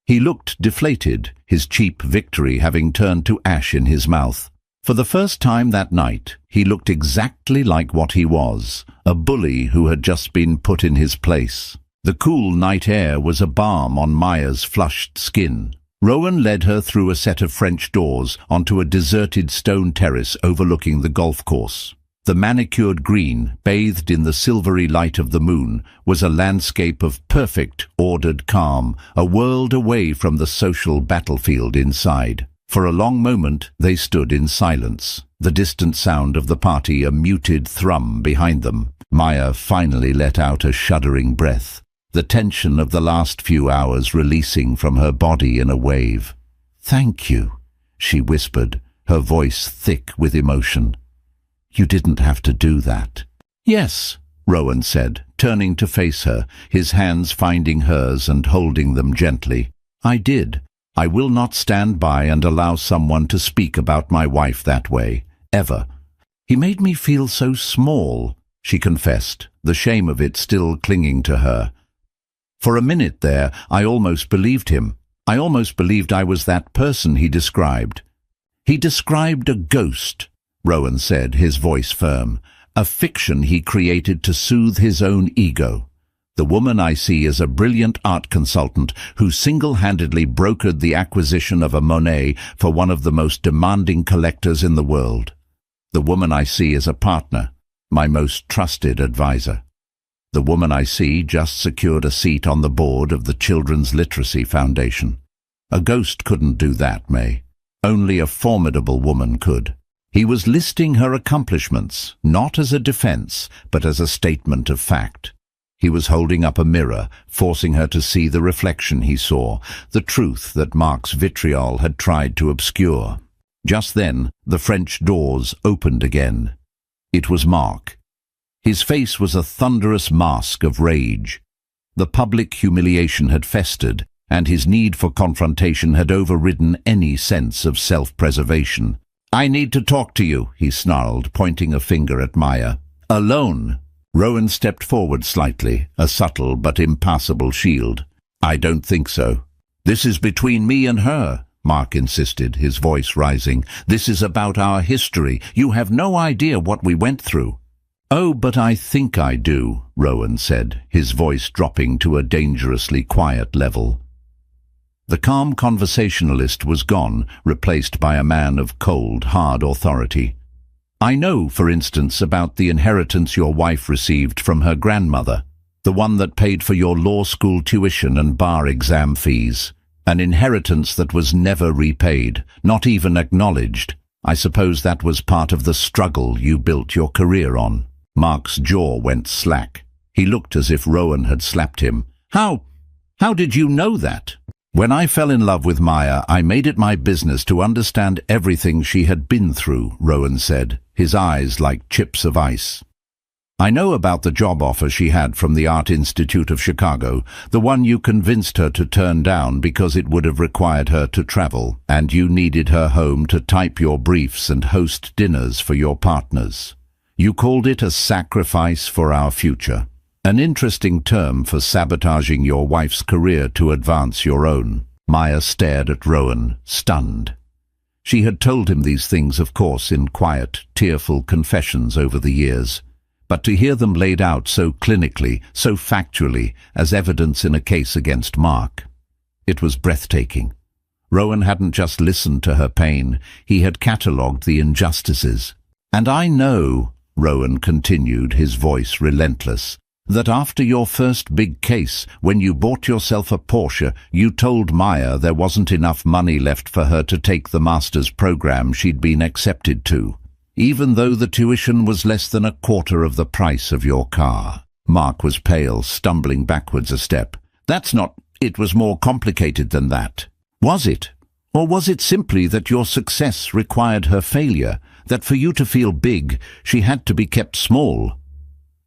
He looked deflated, his cheap victory having turned to ash in his mouth. For the first time that night, he looked exactly like what he was, a bully who had just been put in his place. The cool night air was a balm on Maya's flushed skin. Rowan led her through a set of French doors onto a deserted stone terrace overlooking the golf course. The manicured green, bathed in the silvery light of the moon, was a landscape of perfect, ordered calm, a world away from the social battlefield inside. For a long moment they stood in silence, the distant sound of the party a muted thrum behind them. Maya finally let out a shuddering breath, the tension of the last few hours releasing from her body in a wave. "Thank you," she whispered, her voice thick with emotion. "You didn't have to do that." "Yes," Rowan said, turning to face her, his hands finding hers and holding them gently. "I did. I will not stand by and allow someone to speak about my wife that way, ever. He made me feel so small," she confessed, the shame of it still clinging to her. For a minute there, I almost believed him. I almost believed I was that person he described. He described a ghost, Rowan said, his voice firm, a fiction he created to soothe his own ego. The woman I see is a brilliant art consultant who single-handedly brokered the acquisition of a Monet for one of the most demanding collectors in the world. The woman I see is a partner, my most trusted advisor. The woman I see just secured a seat on the board of the Children's Literacy Foundation. A ghost couldn't do that, May. Only a formidable woman could. He was listing her accomplishments, not as a defense, but as a statement of fact. He was holding up a mirror, forcing her to see the reflection he saw, the truth that Mark's vitriol had tried to obscure. Just then, the French doors opened again. It was Mark. His face was a thunderous mask of rage. The public humiliation had festered, and his need for confrontation had overridden any sense of self-preservation. "I need to talk to you," he snarled, pointing a finger at Maya. "Alone." Rowan stepped forward slightly, a subtle but impassable shield. "I don't think so." "This is between me and her," Mark insisted, his voice rising. "This is about our history. You have no idea what we went through." "Oh, but I think I do," Rowan said, his voice dropping to a dangerously quiet level. The calm conversationalist was gone, replaced by a man of cold, hard authority. "I know, for instance, about the inheritance your wife received from her grandmother, the one that paid for your law school tuition and bar exam fees. An inheritance that was never repaid, not even acknowledged. I suppose that was part of the struggle you built your career on." Mark's jaw went slack. He looked as if Rowan had slapped him. How did you know that?" "When I fell in love with Maya, I made it my business to understand everything she had been through," Rowan said, his eyes like chips of ice. "I know about the job offer she had from the Art Institute of Chicago, the one you convinced her to turn down because it would have required her to travel, and you needed her home to type your briefs and host dinners for your partners. You called it a sacrifice for our future. An interesting term for sabotaging your wife's career to advance your own." Maya stared at Rowan, stunned. She had told him these things, of course, in quiet, tearful confessions over the years. But to hear them laid out so clinically, so factually, as evidence in a case against Mark, it was breathtaking. Rowan hadn't just listened to her pain, he had catalogued the injustices. "And I know," Rowan continued, his voice relentless, "that after your first big case, when you bought yourself a Porsche, you told Maya there wasn't enough money left for her to take the master's program she'd been accepted to, even though the tuition was less than a quarter of the price of your car." Mark was pale, stumbling backwards a step. "That's not... It was more complicated than that." "Was it? Or was it simply that your success required her failure, that for you to feel big, she had to be kept small?"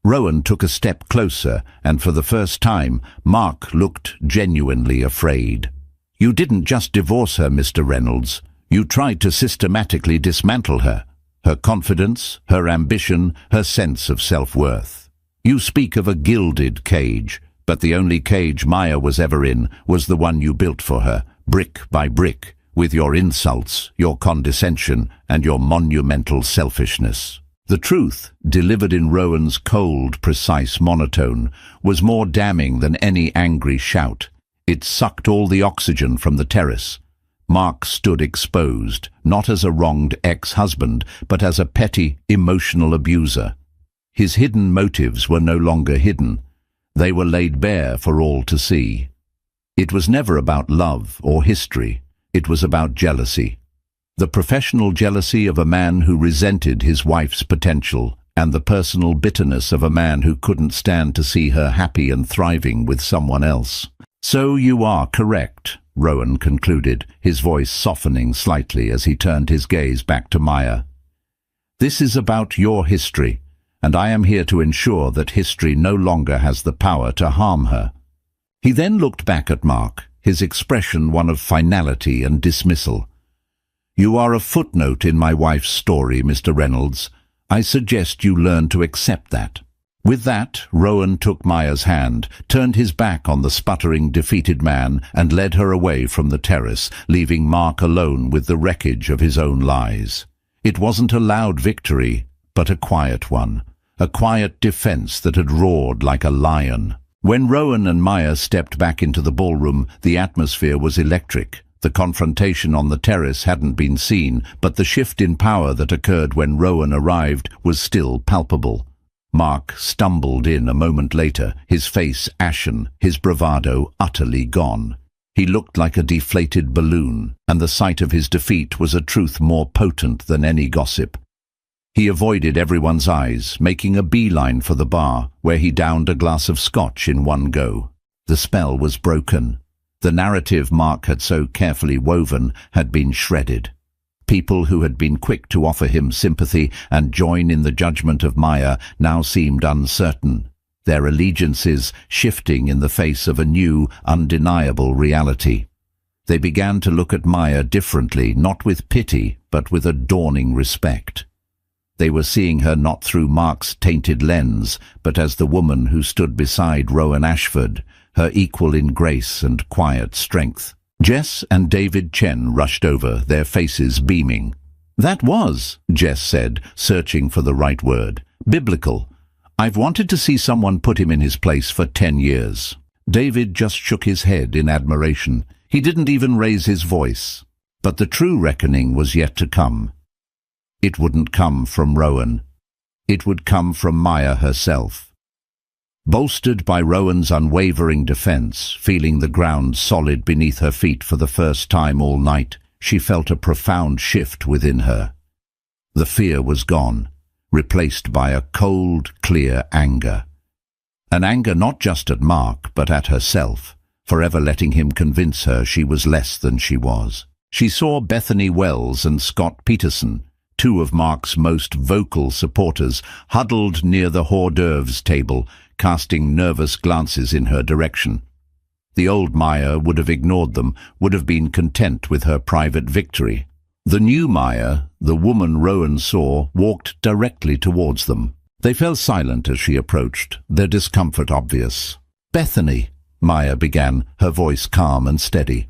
Rowan took a step closer, and for the first time, Mark looked genuinely afraid. "You didn't just divorce her, Mr. Reynolds. You tried to systematically dismantle her. Her confidence, her ambition, her sense of self-worth. You speak of a gilded cage, but the only cage Maya was ever in was the one you built for her, brick by brick, with your insults, your condescension, and your monumental selfishness." The truth, delivered in Rowan's cold, precise monotone, was more damning than any angry shout. It sucked all the oxygen from the terrace. Mark stood exposed, not as a wronged ex-husband, but as a petty, emotional abuser. His hidden motives were no longer hidden. They were laid bare for all to see. It was never about love or history. It was about jealousy. The professional jealousy of a man who resented his wife's potential, and the personal bitterness of a man who couldn't stand to see her happy and thriving with someone else. "So you are correct," Rowan concluded, his voice softening slightly as he turned his gaze back to Maya. "This is about your history, and I am here to ensure that history no longer has the power to harm her." He then looked back at Mark, his expression one of finality and dismissal. "You are a footnote in my wife's story, Mr. Reynolds. I suggest you learn to accept that." With that, Rowan took Maya's hand, turned his back on the sputtering, defeated man, and led her away from the terrace, leaving Mark alone with the wreckage of his own lies. It wasn't a loud victory, but a quiet one, a quiet defense that had roared like a lion. When Rowan and Maya stepped back into the ballroom, the atmosphere was electric. The confrontation on the terrace hadn't been seen, but the shift in power that occurred when Rowan arrived was still palpable. Mark stumbled in a moment later, his face ashen, his bravado utterly gone. He looked like a deflated balloon, and the sight of his defeat was a truth more potent than any gossip. He avoided everyone's eyes, making a beeline for the bar, where he downed a glass of scotch in one go. The spell was broken. The narrative Mark had so carefully woven had been shredded. People who had been quick to offer him sympathy and join in the judgment of Maya now seemed uncertain, their allegiances shifting in the face of a new, undeniable reality. They began to look at Maya differently, not with pity, but with a dawning respect. They were seeing her not through Mark's tainted lens, but as the woman who stood beside Rowan Ashford, her equal in grace and quiet strength. Jess and David Chen rushed over, their faces beaming. "That was," Jess said, searching for the right word, "biblical. I've wanted to see someone put him in his place for 10 years. David just shook his head in admiration. He didn't even raise his voice. But the true reckoning was yet to come. It wouldn't come from Rowan. It would come from Maya herself. Bolstered by Rowan's unwavering defense, feeling the ground solid beneath her feet for the first time all night, she felt a profound shift within her. The fear was gone, replaced by a cold, clear anger. An anger not just at Mark, but at herself, forever letting him convince her she was less than she was. She saw Bethany Wells and Scott Peterson, two of Mark's most vocal supporters, huddled near the hors d'oeuvres table, casting nervous glances in her direction. The old Maya would have ignored them, would have been content with her private victory. The new Maya, the woman Rowan saw, walked directly towards them. They fell silent as she approached, their discomfort obvious. "Bethany," Maya began, her voice calm and steady.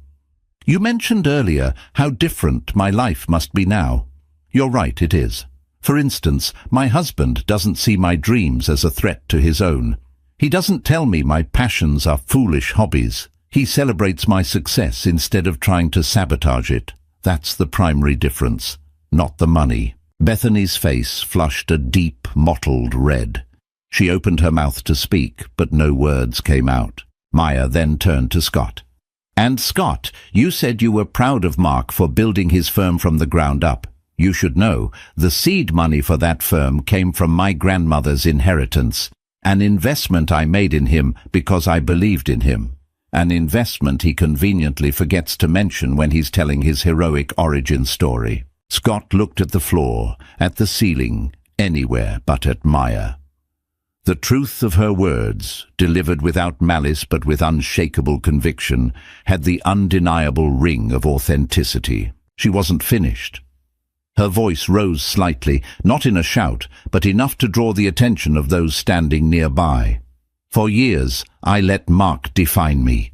"You mentioned earlier how different my life must be now. You're right, it is. For instance, my husband doesn't see my dreams as a threat to his own. He doesn't tell me my passions are foolish hobbies. He celebrates my success instead of trying to sabotage it. That's the primary difference, not the money." Bethany's face flushed a deep, mottled red. She opened her mouth to speak, but no words came out. Maya then turned to Scott. "And Scott, you said you were proud of Mark for building his firm from the ground up. You should know, the seed money for that firm came from my grandmother's inheritance, an investment I made in him because I believed in him, an investment he conveniently forgets to mention when he's telling his heroic origin story." Scott looked at the floor, at the ceiling, anywhere but at Maya. The truth of her words, delivered without malice but with unshakable conviction, had the undeniable ring of authenticity. She wasn't finished. Her voice rose slightly, not in a shout, but enough to draw the attention of those standing nearby. "For years, I let Mark define me.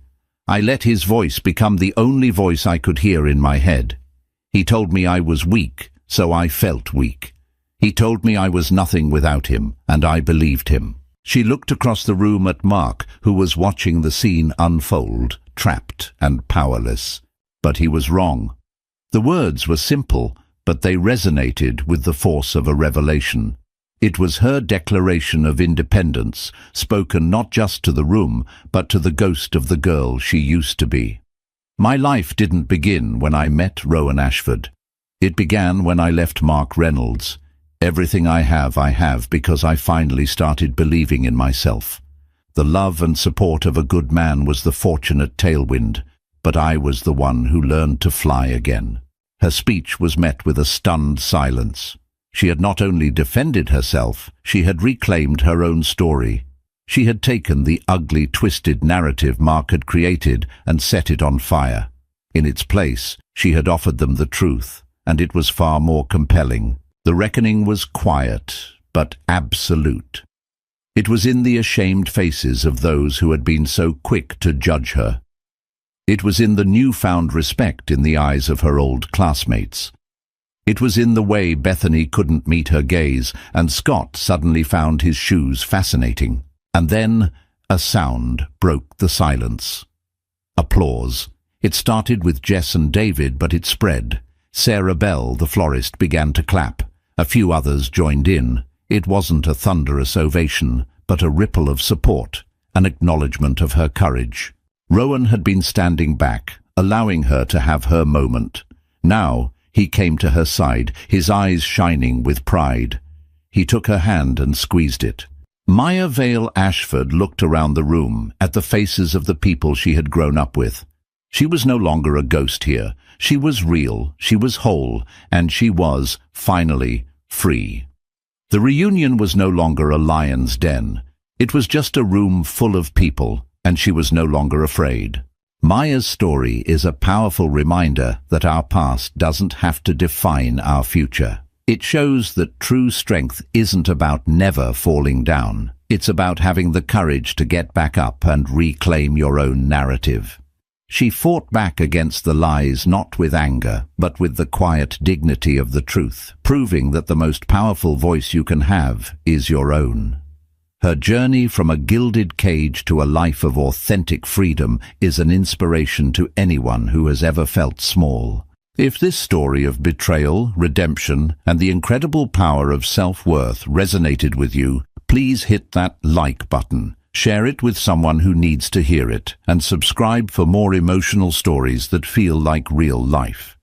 I let his voice become the only voice I could hear in my head. He told me I was weak, so I felt weak. He told me I was nothing without him, and I believed him." She looked across the room at Mark, who was watching the scene unfold, trapped and powerless. But he was wrong. The words were simple, but they resonated with the force of a revelation. It was her declaration of independence, spoken not just to the room, but to the ghost of the girl she used to be. "My life didn't begin when I met Rowan Ashford. It began when I left Mark Reynolds. Everything I have because I finally started believing in myself. The love and support of a good man was the fortunate tailwind, but I was the one who learned to fly again." Her speech was met with a stunned silence. She had not only defended herself, she had reclaimed her own story. She had taken the ugly, twisted narrative Mark had created and set it on fire. In its place, she had offered them the truth, and it was far more compelling. The reckoning was quiet, but absolute. It was in the ashamed faces of those who had been so quick to judge her. It was in the newfound respect in the eyes of her old classmates. It was in the way Bethany couldn't meet her gaze, and Scott suddenly found his shoes fascinating. And then a sound broke the silence. Applause. It started with Jess and David, but it spread. Sarah Bell, the florist, began to clap. A few others joined in. It wasn't a thunderous ovation, but a ripple of support, an acknowledgement of her courage. Rowan had been standing back, allowing her to have her moment. Now he came to her side, his eyes shining with pride. He took her hand and squeezed it. Maya Vale Ashford looked around the room, at the faces of the people she had grown up with. She was no longer a ghost here. She was real, she was whole, and she was, finally, free. The reunion was no longer a lion's den. It was just a room full of people, and she was no longer afraid. Maya's story is a powerful reminder that our past doesn't have to define our future. It shows that true strength isn't about never falling down. It's about having the courage to get back up and reclaim your own narrative. She fought back against the lies not with anger, but with the quiet dignity of the truth, proving that the most powerful voice you can have is your own. Her journey from a gilded cage to a life of authentic freedom is an inspiration to anyone who has ever felt small. If this story of betrayal, redemption, and the incredible power of self-worth resonated with you, please hit that like button. Share it with someone who needs to hear it, and subscribe for more emotional stories that feel like real life.